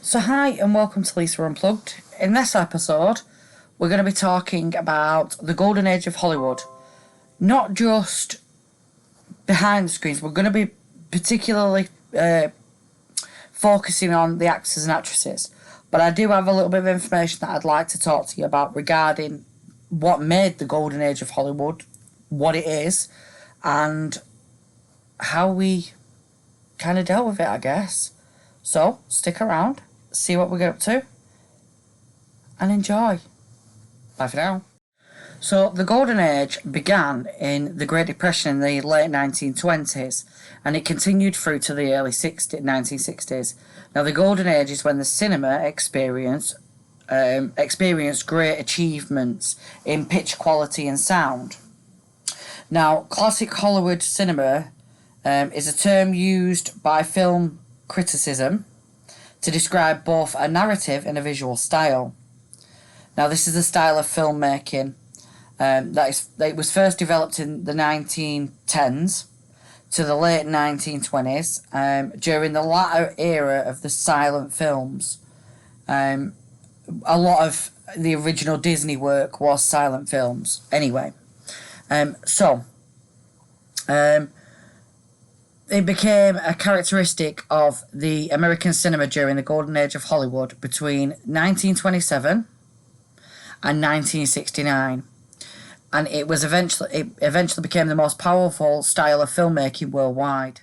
So hi and welcome to Lisa Unplugged. In this episode, we're going to be talking about the golden age of Hollywood. Not just behind the screens, we're going to be particularly focusing on the actors and actresses. But I do have a little bit of information that I'd like to talk to you about regarding what made the golden age of Hollywood, what it is, and how we kind of dealt with it, I guess. So, stick around, see what we get up to, and enjoy. Bye for now. So, the Golden Age began in the Great Depression in the late 1920s, and it continued through to the early 1960s. Now, the Golden Age is when the cinema experienced great achievements in pitch quality and sound. Now, classic Hollywood cinema is a term used by film criticism to describe both a narrative and a visual style. Now, this is a style of filmmaking that was first developed in the 1910s to the late 1920s during the latter era of the silent films. A lot of the original Disney work was silent films. Anyway, it became a characteristic of the American cinema during the golden age of Hollywood between 1927 and 1969, and it eventually became the most powerful style of filmmaking worldwide.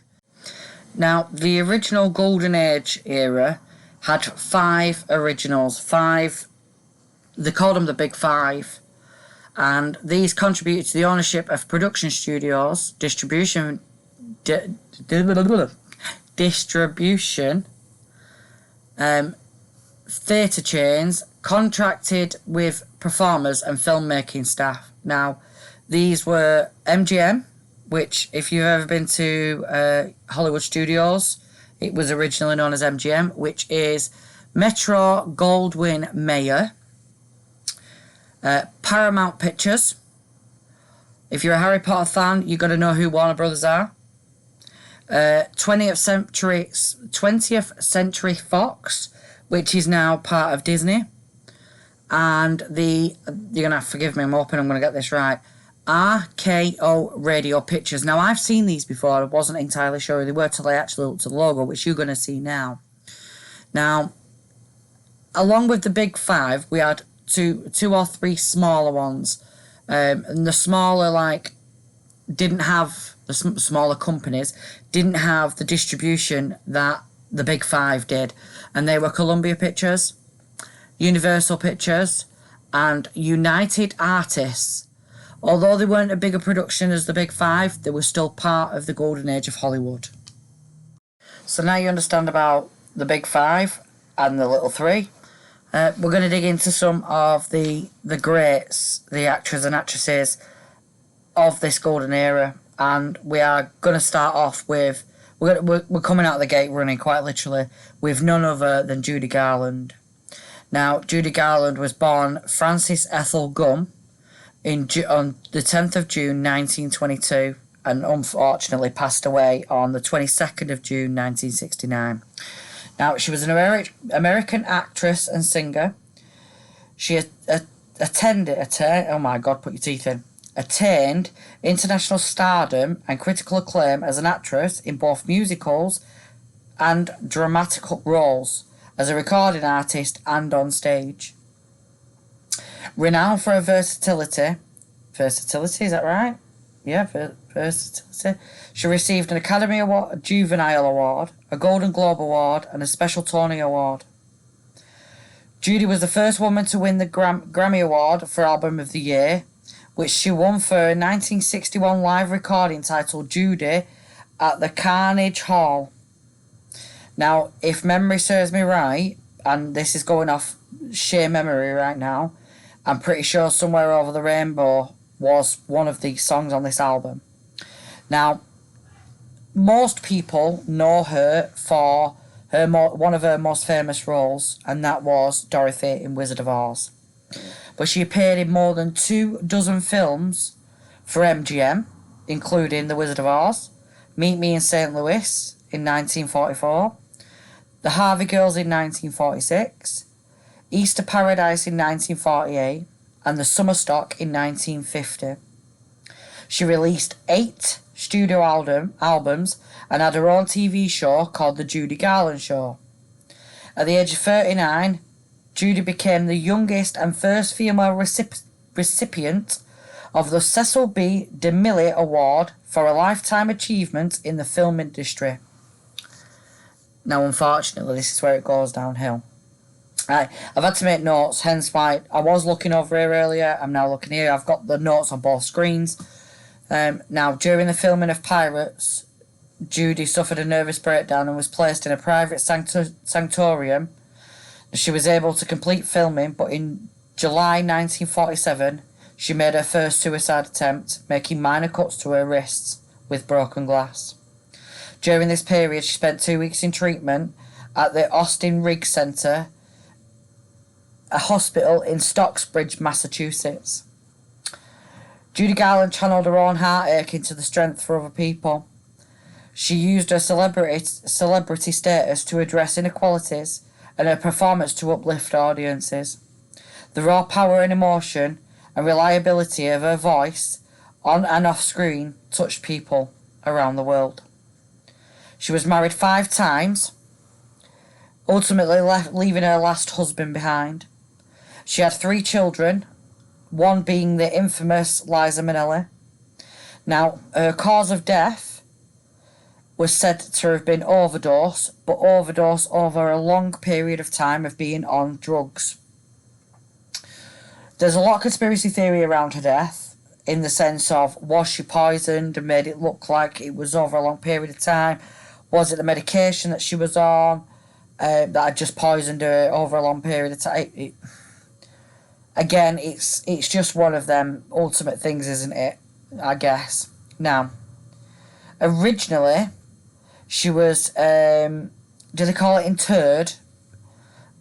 Now, the original golden age era had 5 originals, they called them the Big Five, and these contributed to the ownership of production studios, distribution, theatre chains, contracted with performers and filmmaking staff. Now, these were MGM, which, if you've ever been to Hollywood Studios, it was originally known as MGM, which is Metro-Goldwyn-Mayer. Paramount Pictures. If you're a Harry Potter fan, you've got to know who Warner Brothers are. 20th Century Fox, which is now part of Disney, and you're gonna have to forgive me, I'm hoping I'm gonna get this right, RKO Radio Pictures. Now, I've seen these before, I wasn't entirely sure who they were till I actually looked at the logo, which you're gonna see now. Now, along with the Big Five, we had two or three smaller ones, and the smaller smaller companies didn't have the distribution that the Big Five did, and they were Columbia Pictures, Universal Pictures, and United Artists. Although they weren't a bigger production as the Big Five, they were still part of the golden age of Hollywood. So now you understand about the Big Five and the Little Three. We're going to dig into some of the greats, the actors and actresses of this golden era, and we are going to start off with we're coming out of the gate running, quite literally, with none other than Judy Garland. Now, Judy Garland was born Frances Ethel Gum on the 10th of June 1922, and unfortunately passed away on the 22nd of June 1969. Now, she was an American actress and singer. She attained international stardom and critical acclaim as an actress in both musicals and dramatic roles, as a recording artist and on stage. Renowned for her versatility, is that right? Yeah, versatility. She received an Academy Award, a Juvenile Award, a Golden Globe Award, and a Special Tony Award. Judy was the first woman to win the Grammy Award for Album of the Year, which she won for a 1961 live recording titled Judy at the Carnegie Hall. Now, if memory serves me right, and this is going off sheer memory right now, I'm pretty sure Somewhere Over the Rainbow was one of the songs on this album. Now, most people know her for one of her most famous roles, and that was Dorothy in Wizard of Oz. But she appeared in more than 24 films for MGM, including The Wizard of Oz, Meet Me in St. Louis in 1944, The Harvey Girls in 1946, Easter Paradise in 1948, and The Summer Stock in 1950. She released 8 studio albums and had her own TV show called The Judy Garland Show. At the age of 39, Judy became the youngest and first female recipient of the Cecil B. DeMille Award for a lifetime achievement in the film industry. Now, unfortunately, this is where it goes downhill. I've had to make notes, hence why I was looking over here earlier. I'm now looking here. I've got the notes on both screens. Now, during the filming of Pirates, Judy suffered a nervous breakdown and was placed in a private sanctorium. She was able to complete filming, but in July 1947, she made her first suicide attempt, making minor cuts to her wrists with broken glass. During this period, she spent 2 weeks in treatment at the Austin Riggs Center, a hospital in Stocksbridge, Massachusetts. Judy Garland channeled her own heartache into the strength for other people. She used her celebrity status to address inequalities and her performance to uplift audiences. The raw power and emotion and reliability of her voice, on and off screen, touched people around the world. She was married 5 times, ultimately leaving her last husband behind. She had 3 children, one being the infamous Liza Minnelli. Now, her cause of death was said to have been overdose, but overdose over a long period of time of being on drugs. There's a lot of conspiracy theory around her death, in the sense of, was she poisoned and made it look like it was over a long period of time? Was it the medication that she was on that had just poisoned her over a long period of time? Again, it's just one of them ultimate things, isn't it? I guess. Now, originally, she was, do they call it interred,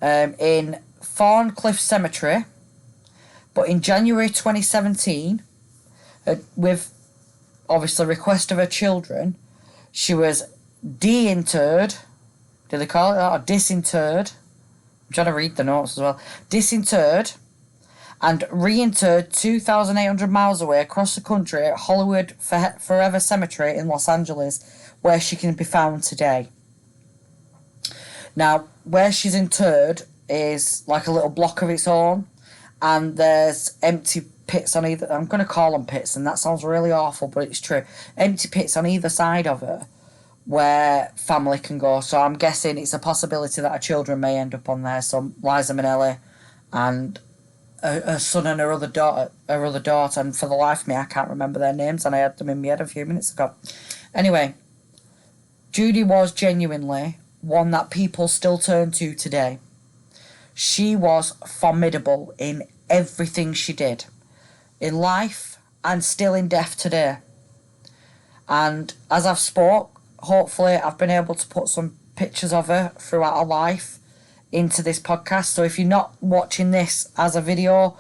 in Thorncliffe Cemetery, but in January 2017, with obviously request of her children, she was deinterred. Do they call it that? Or disinterred? I'm trying to read the notes as well. Disinterred and reinterred 2,800 miles away across the country at Hollywood Forever Cemetery in Los Angeles, where she can be found today. Now, where she's interred is like a little block of its own, and there's empty pits on either. I'm going to call them pits, and that sounds really awful, but it's true. Empty pits on either side of her where family can go. So I'm guessing it's a possibility that her children may end up on there. So Liza Minnelli and her son and her other daughter, and for the life of me, I can't remember their names, and I had them in my head a few minutes ago. Anyway, Judy was genuinely one that people still turn to today. She was formidable in everything she did, in life and still in death today. And as I've spoke, hopefully I've been able to put some pictures of her throughout her life into this podcast. So if you're not watching this as a video,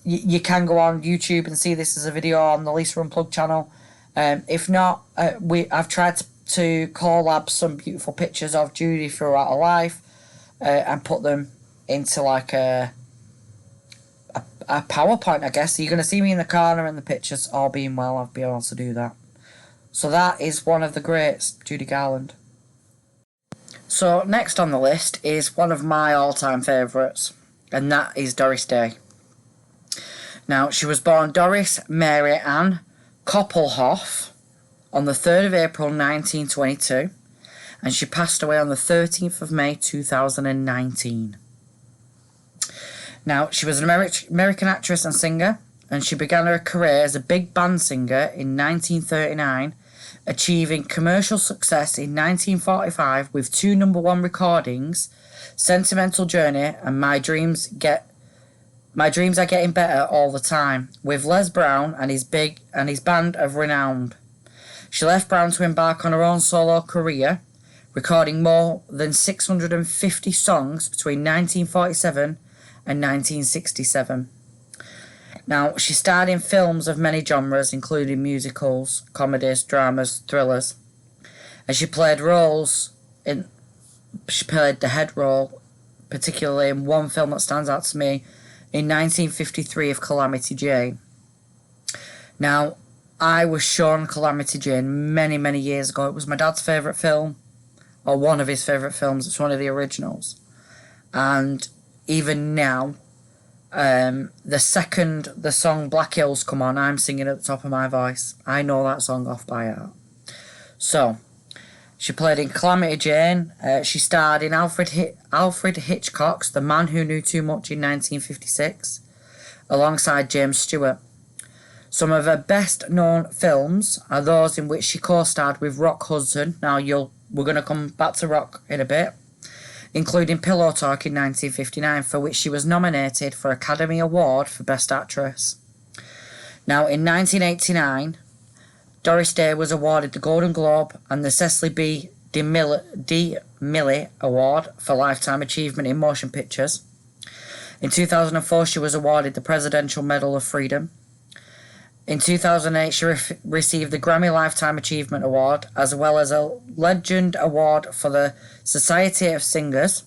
you can go on YouTube and see this as a video on the Lisa Unplugged channel. If not, I've tried to collab some beautiful pictures of Judy throughout her life and put them into like a PowerPoint, I guess. So you're going to see me in the corner and the pictures. All being well, I'll be able to do that. So that is one of the greats, Judy Garland. So next on the list is one of my all-time favourites, and that is Doris Day. Now, she was born Doris Mary Ann Koppelhoff on the 3rd of April 1922, and she passed away on the 13th of May 2019. Now, she was an American actress and singer, and she began her career as a big band singer in 1939, achieving commercial success in 1945 with 2 number-1 recordings, Sentimental Journey and My Dreams Are Getting Better All the Time, with Les Brown and his band of renown. She left Brown to embark on her own solo career, recording more than 650 songs between 1947 and 1967. Now, she starred in films of many genres, including musicals, comedies, dramas, thrillers, and she played roles in she played the head role, particularly in one film that stands out to me, in 1953 of Calamity Jane. Now, I was shown Calamity Jane many, many years ago. It was my dad's favourite film, or one of his favourite films. It's one of the originals. And even now, the second the song Black Hills come on, I'm singing at the top of my voice. I know that song off by heart. So, she played in Calamity Jane. She starred in Alfred Hitchcock's The Man Who Knew Too Much in 1956, alongside James Stewart. Some of her best known films are those in which she co-starred with Rock Hudson. Now we're going to come back to Rock in a bit, including Pillow Talk in 1959, for which she was nominated for Academy Award for Best Actress. Now, in 1989, Doris Day was awarded the Golden Globe and the Cecily B. DeMille Award for Lifetime Achievement in Motion Pictures. In 2004, she was awarded the Presidential Medal of Freedom. In 2008, she received the Grammy Lifetime Achievement Award, as well as a Legend Award for the Society of Singers.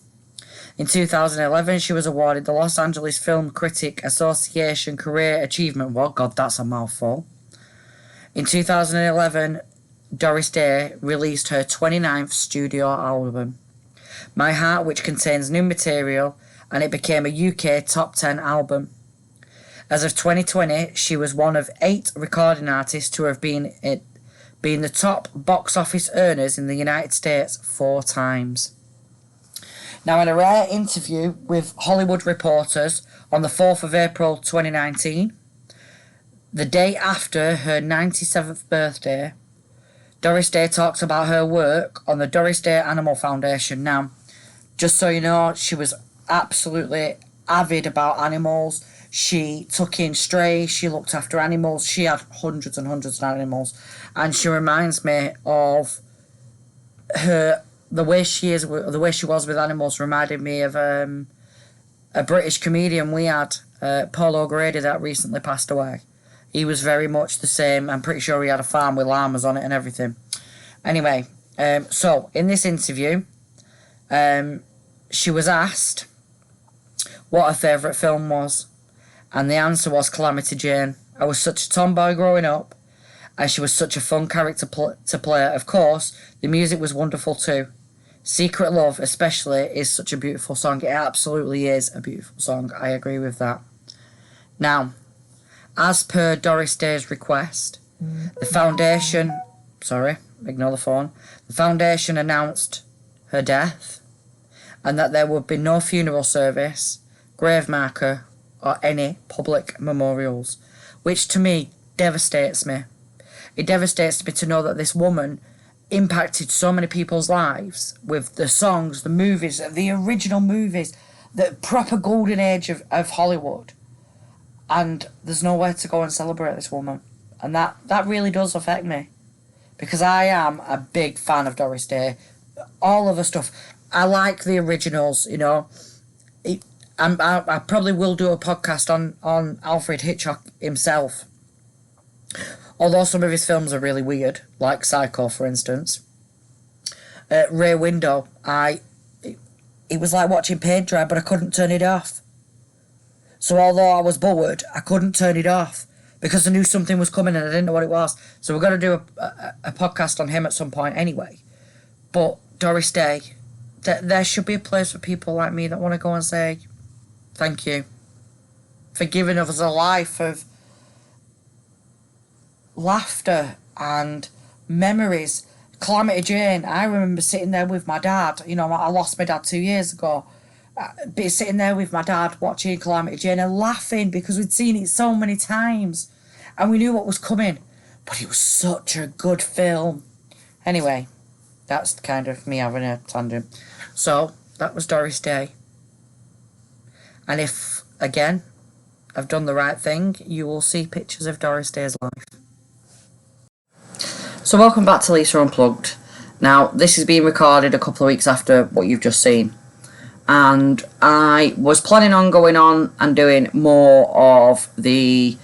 In 2011, she was awarded the Los Angeles Film Critic Association Career Achievement Award. God, that's a mouthful. In 2011, Doris Day released her 29th studio album, My Heart, which contains new material, and it became a UK top 10 album. As of 2020, she was one of 8 recording artists to have been the top box office earners in the United States 4 times. Now, in a rare interview with Hollywood Reporters on the 4th of April 2019, the day after her 97th birthday, Doris Day talks about her work on the Doris Day Animal Foundation. Now, just so you know, she was absolutely avid about animals. She took in strays, she looked after animals, she had hundreds and hundreds of animals, and she reminds me of the way she was with animals reminded me of a British comedian we had, Paul O'Grady, that recently passed away. He was very much the same. I'm pretty sure he had a farm with llamas on it and everything. Anyway, so in this interview, she was asked what her favourite film was. And the answer was Calamity Jane. I was such a tomboy growing up, and she was such a fun character to play. Of course, the music was wonderful too. Secret Love, especially, is such a beautiful song. It absolutely is a beautiful song. I agree with that. Now, as per Doris Day's request, the foundation... Sorry, ignore the phone. The foundation announced her death, and that there would be no funeral service, grave marker, or any public memorials, which to me devastates me. It devastates me to know that this woman impacted so many people's lives with the songs, the movies, the original movies, the proper golden age of Hollywood. And there's nowhere to go and celebrate this woman. And that really does affect me. Because I am a big fan of Doris Day. All of the stuff. I like the originals, you know. I probably will do a podcast on Alfred Hitchcock himself. Although some of his films are really weird, like Psycho, for instance. Rear Window, it was like watching paint dry, but I couldn't turn it off. So although I was bored, I couldn't turn it off because I knew something was coming and I didn't know what it was. So we're going to do a podcast on him at some point anyway. But Doris Day, there should be a place for people like me that want to go and say, thank you for giving us a life of laughter and memories. Calamity Jane, I remember sitting there with my dad. You know, I lost my dad 2 years ago. But sitting there with my dad watching Calamity Jane and laughing because we'd seen it so many times and we knew what was coming. But it was such a good film. Anyway, that's kind of me having a tangent. So, that was Doris Day. And if, again, I've done the right thing, you will see pictures of Doris Day's life. So welcome back to Lisa Unplugged. Now, this is being recorded a couple of weeks after what you've just seen. And I was planning on going on and doing more of the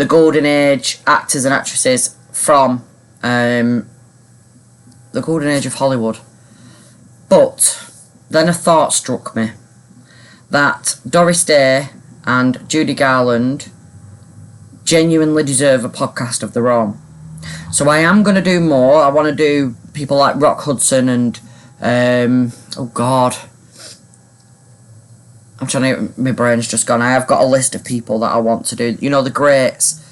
Golden Age actors and actresses from the Golden Age of Hollywood. But then a thought struck me that Doris Day and Judy Garland genuinely deserve a podcast of their own. So I am going to do more. I want to do people like Rock Hudson and oh God, I'm trying to, my brain's just gone. I have got a list of people that I want to do, you know, the greats,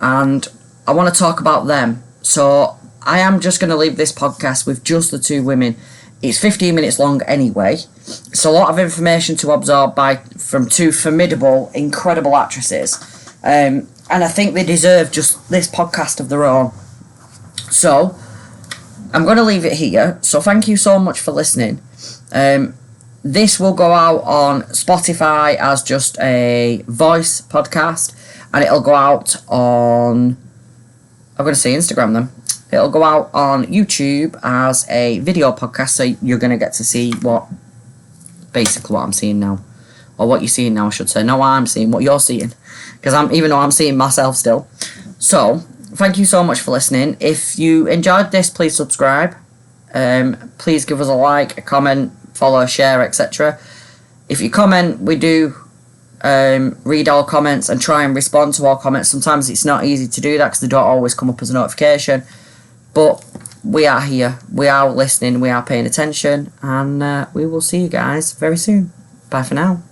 and I want to talk about them. So I am just going to leave this podcast with just the two women. It's 15 minutes long anyway. It's a lot of information to absorb from two formidable, incredible actresses. And I think they deserve just this podcast of their own. So I'm going to leave it here. So thank you so much for listening. This will go out on Spotify as just a voice podcast, and it'll go out on, I'm going to say Instagram then. It'll go out on YouTube as a video podcast, so you're going to get to see basically what I'm seeing now. Or what you're seeing now, I should say. No, I'm seeing what you're seeing. Because even though I'm seeing myself still. So, thank you so much for listening. If you enjoyed this, please subscribe. Please give us a like, a comment, follow, share, etc. If you comment, we do read all comments and try and respond to all comments. Sometimes it's not easy to do that because they don't always come up as a notification. But we are here, we are listening, we are paying attention, and we will see you guys very soon. Bye for now.